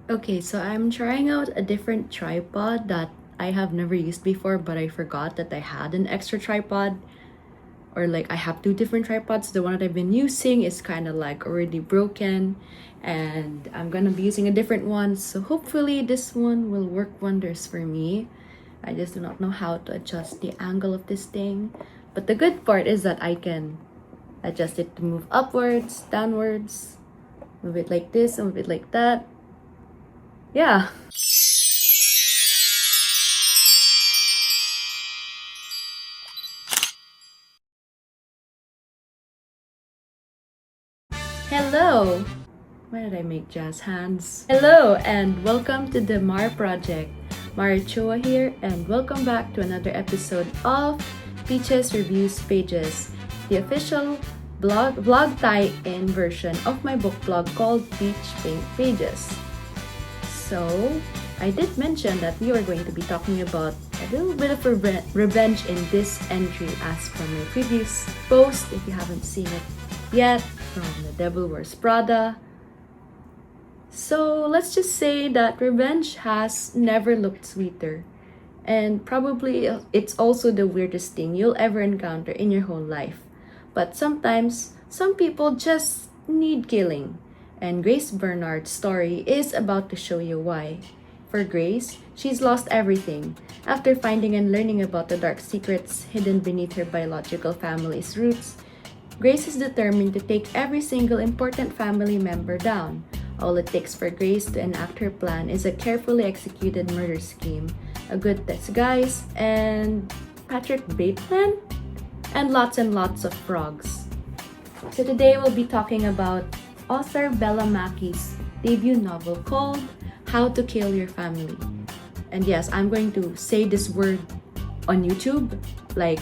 Okay, so I'm trying out a different tripod that I have never used before, but I forgot that I had an extra tripod. Or like I have two different tripods. The one that I've been using is kind of like already broken, and I'm gonna be using a different one. So hopefully this one will work wonders for me. I just do not know how to adjust the angle of this thing. But the good part is that I can adjust it to move upwards, downwards, move it like this, and move it like that. Yeah. Hello! Why did I make jazz hands? Hello and welcome to the Mar Project. Mara Chua here and welcome back to another episode of Peaches Reviews Pages, the official blog tie-in version of my book blog called Peach Pink Pages. So, I did mention that we were going to be talking about a little bit of revenge in this entry as from my previous post, if you haven't seen it yet, from The Devil Wears Prada. So let's just say that revenge has never looked sweeter. And probably it's also the weirdest thing you'll ever encounter in your whole life. But sometimes, some people just need killing. And Grace Bernard's story is about to show you why. For Grace, she's lost everything. After finding and learning about the dark secrets hidden beneath her biological family's roots, Grace is determined to take every single important family member down. All it takes for Grace to enact her plan is a carefully executed murder scheme, a good disguise, and Patrick Bateman? And lots of frogs. So today we'll be talking about author Bella Mackey's debut novel called How to Kill Your Family. And yes, I'm going to say this word on YouTube, like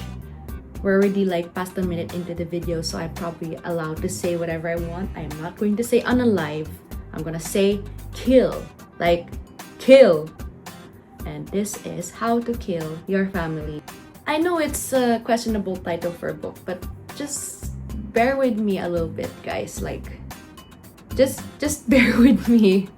we're already like past a minute into the video, so I'm probably allowed to say whatever I want. I'm not going to say unalive. I'm gonna say kill, like kill. And this is How to Kill Your Family. I know it's a questionable title for a book, but just bear with me a little bit, guys. Like, just bear with me.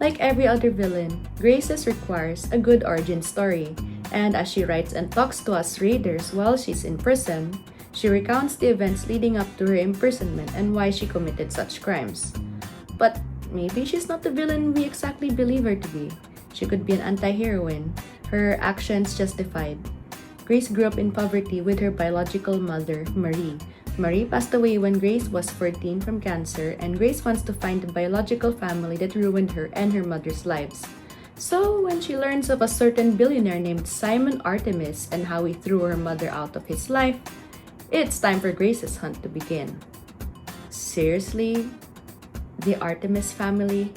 Like every other villain, Grace's requires a good origin story. And as she writes and talks to us readers while she's in prison, she recounts the events leading up to her imprisonment and why she committed such crimes. But maybe she's not the villain we exactly believe her to be. She could be an anti-heroine, her actions justified. Grace grew up in poverty with her biological mother, Marie. Marie passed away when Grace was 14 from cancer, and Grace wants to find the biological family that ruined her and her mother's lives. So, when she learns of a certain billionaire named Simon Artemis and how he threw her mother out of his life, it's time for Grace's hunt to begin. Seriously? The Artemis family?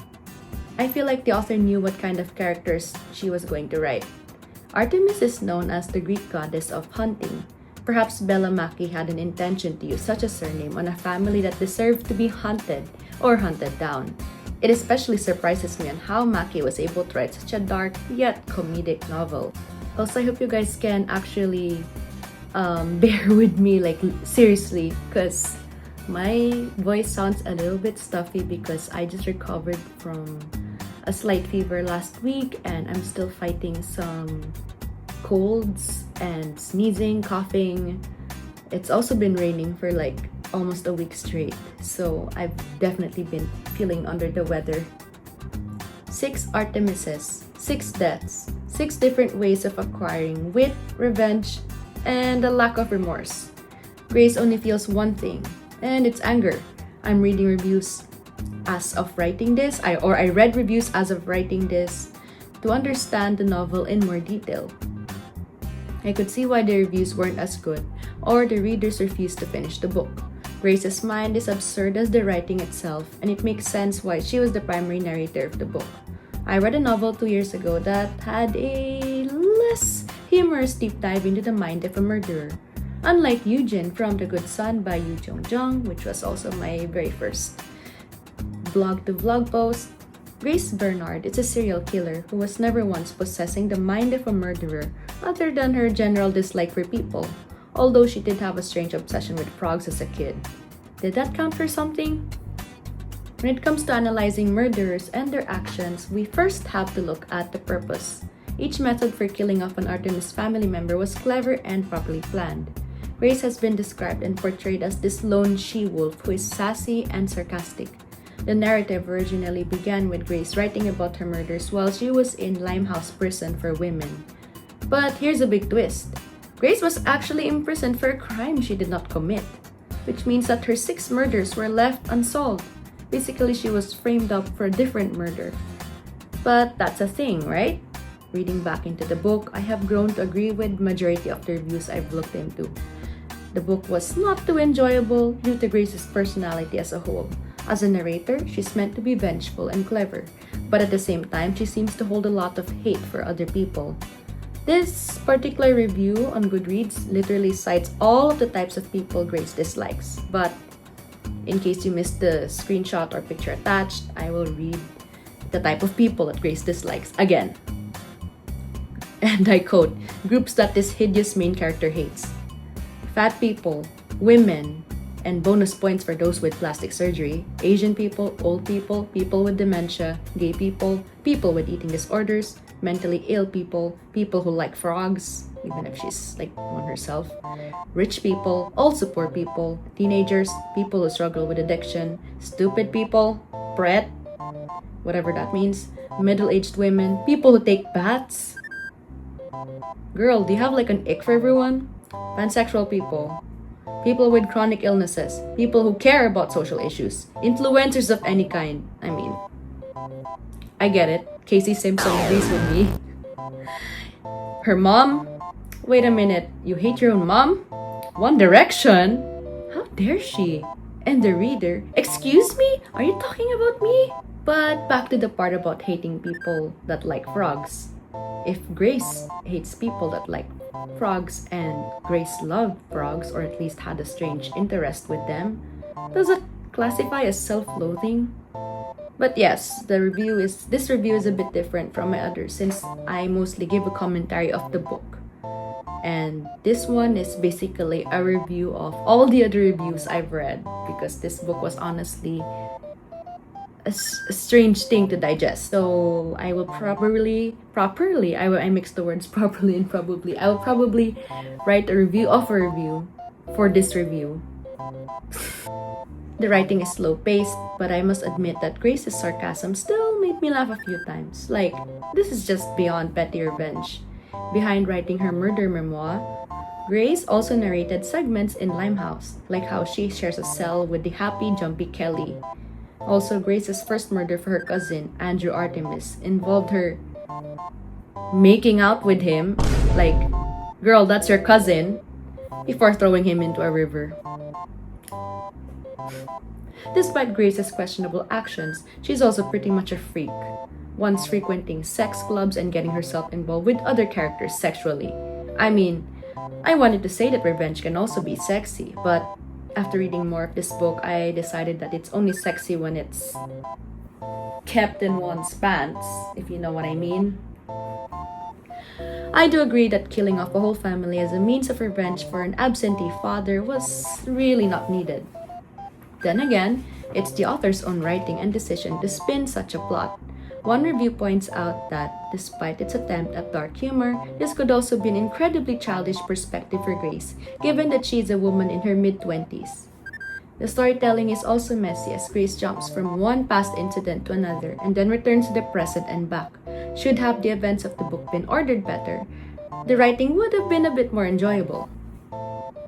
I feel like the author knew what kind of characters she was going to write. Artemis is known as the Greek goddess of hunting. Perhaps Bella Mackey had an intention to use such a surname on a family that deserved to be hunted or hunted down. It especially surprises me on how Mackey was able to write such a dark yet comedic novel. Also, I hope you guys can actually bear with me, like seriously, because my voice sounds a little bit stuffy because I just recovered from a slight fever last week and I'm still fighting some colds and sneezing, coughing. It's also been raining for like almost a week straight, so I've definitely been feeling under the weather. 6 Artemises, 6 deaths, 6 different ways of acquiring wit, revenge, and a lack of remorse. Grace only feels one thing, and it's anger. I'm reading reviews as of writing this, I read reviews as of writing this to understand the novel in more detail. I could see why the reviews weren't as good, or the readers refused to finish the book. Grace's mind is absurd as the writing itself, and it makes sense why she was the primary narrator of the book. I read a novel 2 years ago that had a less humorous deep dive into the mind of a murderer. Unlike Eugen from The Good Son by Yu Jong, which was also my very first blog-to-vlog post, Grace Bernard is a serial killer who was never once possessing the mind of a murderer other than her general dislike for people, although she did have a strange obsession with frogs as a kid. Did that count for something? When it comes to analyzing murderers and their actions, we first have to look at the purpose. Each method for killing off an Artemis family member was clever and properly planned. Grace has been described and portrayed as this lone she-wolf who is sassy and sarcastic. The narrative originally began with Grace writing about her murders while she was in Limehouse prison for women. But here's a big twist. Grace was actually imprisoned for a crime she did not commit, which means that her 6 murders were left unsolved. Basically, she was framed up for a different murder. But that's a thing, right? Reading back into the book, I have grown to agree with majority of the reviews I've looked into. The book was not too enjoyable due to Grace's personality as a whole. As a narrator, she's meant to be vengeful and clever, but at the same time, she seems to hold a lot of hate for other people. This particular review on Goodreads literally cites all of the types of people Grace dislikes, but in case you missed the screenshot or picture attached, I will read the type of people that Grace dislikes again. And I quote, groups that this hideous main character hates. Fat people, women, and bonus points for those with plastic surgery, Asian people, old people, people with dementia, gay people, people with eating disorders, mentally ill people, people who like frogs, even if she's like one herself, rich people, also poor people, teenagers, people who struggle with addiction, stupid people, Brett, whatever that means, middle-aged women, people who take baths. Girl, do you have like an ick for everyone? Pansexual people, people with chronic illnesses, people who care about social issues, influencers of any kind. I mean, I get it. Casey Simpson agrees with me. Her mom? Wait a minute, you hate your own mom? One Direction? How dare she? And the reader, excuse me? Are you talking about me? But back to the part about hating people that like frogs. If Grace hates people that like frogs and Grace loved frogs, or at least had a strange interest with them, does it classify as self-loathing? But yes, this review is a bit different from my others since I mostly give a commentary of the book. And this one is basically a review of all the other reviews I've read, because this book was honestly a strange thing to digest. So I will I mixed the words properly and probably. I will probably write a review of a review for this review. The writing is slow-paced, but I must admit that Grace's sarcasm still made me laugh a few times. Like, this is just beyond petty revenge. Behind writing her murder memoir, Grace also narrated segments in Limehouse, like how she shares a cell with the happy, jumpy Kelly. Also, Grace's first murder for her cousin, Andrew Artemis, involved her making out with him, like, girl, that's your cousin, before throwing him into a river. Despite Grace's questionable actions, she's also pretty much a freak, once frequenting sex clubs and getting herself involved with other characters sexually. I mean, I wanted to say that revenge can also be sexy, but after reading more of this book, I decided that it's only sexy when it's kept in one's pants, if you know what I mean. I do agree that killing off a whole family as a means of revenge for an absentee father was really not needed. Then again, it's the author's own writing and decision to spin such a plot. One review points out that, despite its attempt at dark humor, this could also be an incredibly childish perspective for Grace, given that she is a woman in her mid-20s. The storytelling is also messy as Grace jumps from one past incident to another and then returns to the present and back. Should have the events of the book been ordered better, the writing would have been a bit more enjoyable.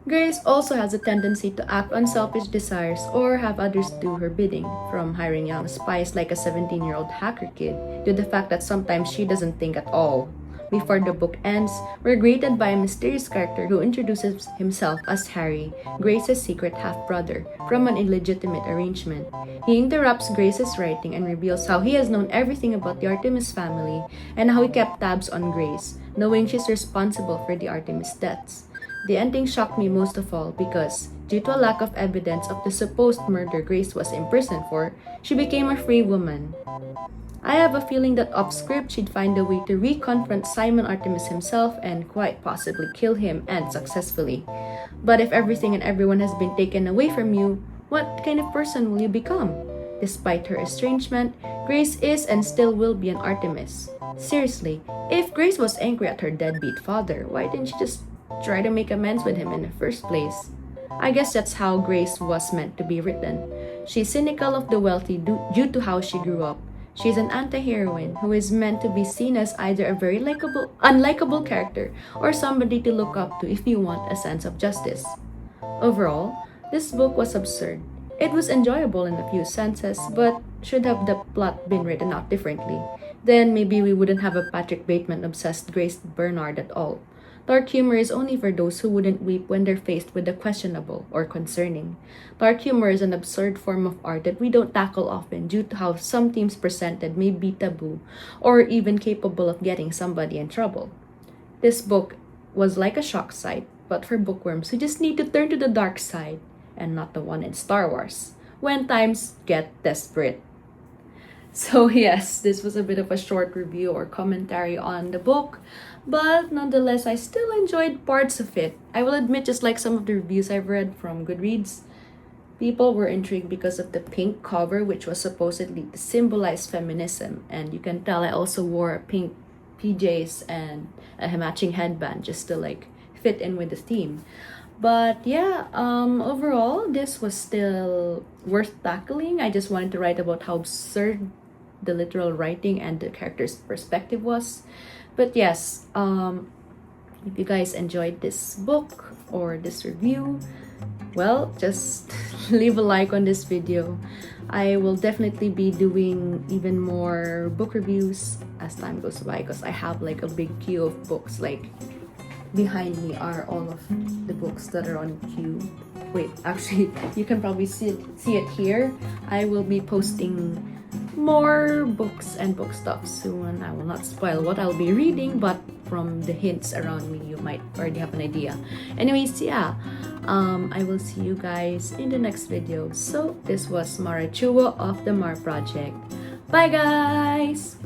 Grace also has a tendency to act on selfish desires or have others do her bidding, from hiring young spies like a 17-year-old hacker kid to the fact that sometimes she doesn't think at all. Before the book ends, we're greeted by a mysterious character who introduces himself as Harry, Grace's secret half-brother, from an illegitimate arrangement. He interrupts Grace's writing and reveals how he has known everything about the Artemis family and how he kept tabs on Grace, knowing she's responsible for the Artemis deaths. The ending shocked me most of all because, due to a lack of evidence of the supposed murder Grace was imprisoned for, she became a free woman. I have a feeling that off-script she'd find a way to re-confront Simon Artemis himself and quite possibly kill him, and successfully. But if everything and everyone has been taken away from you, what kind of person will you become? Despite her estrangement, Grace is and still will be an Artemis. Seriously, if Grace was angry at her deadbeat father, why didn't she just try to make amends with him in the first place? I guess that's how Grace was meant to be written. She's cynical of the wealthy due to how she grew up. She's an anti-heroine who is meant to be seen as either a very unlikable character or somebody to look up to if you want a sense of justice. Overall, this book was absurd. It was enjoyable in a few senses, but should have the plot been written out differently. Then maybe we wouldn't have a Patrick Bateman-obsessed Grace Bernard at all. Dark humor is only for those who wouldn't weep when they're faced with the questionable or concerning. Dark humor is an absurd form of art that we don't tackle often due to how some themes presented may be taboo or even capable of getting somebody in trouble. This book was like a shock site, but for bookworms who just need to turn to the dark side and not the one in Star Wars when times get desperate. So yes, this was a bit of a short review or commentary on the book, but nonetheless, I still enjoyed parts of it. I will admit, just like some of the reviews I've read from Goodreads, people were intrigued because of the pink cover, which was supposedly to symbolize feminism, and you can tell I also wore pink PJs and a matching headband just to like fit in with the theme. But yeah, overall, this was still worth tackling. I just wanted to write about how absurd the literal writing and the character's perspective was. But yes, if you guys enjoyed this book or this review, well, just leave a like on this video. I will definitely be doing even more book reviews as time goes by because I have like a big queue of books. Like behind me are all of the books that are on queue. Wait, actually, you can probably see it here. I will be posting more books and book stuff soon. I will not spoil what I'll be reading, but from the hints around me, you might already have an idea. Anyways, yeah, I will see you guys in the next video. So this was Mara Chua of the Mar Project. Bye guys!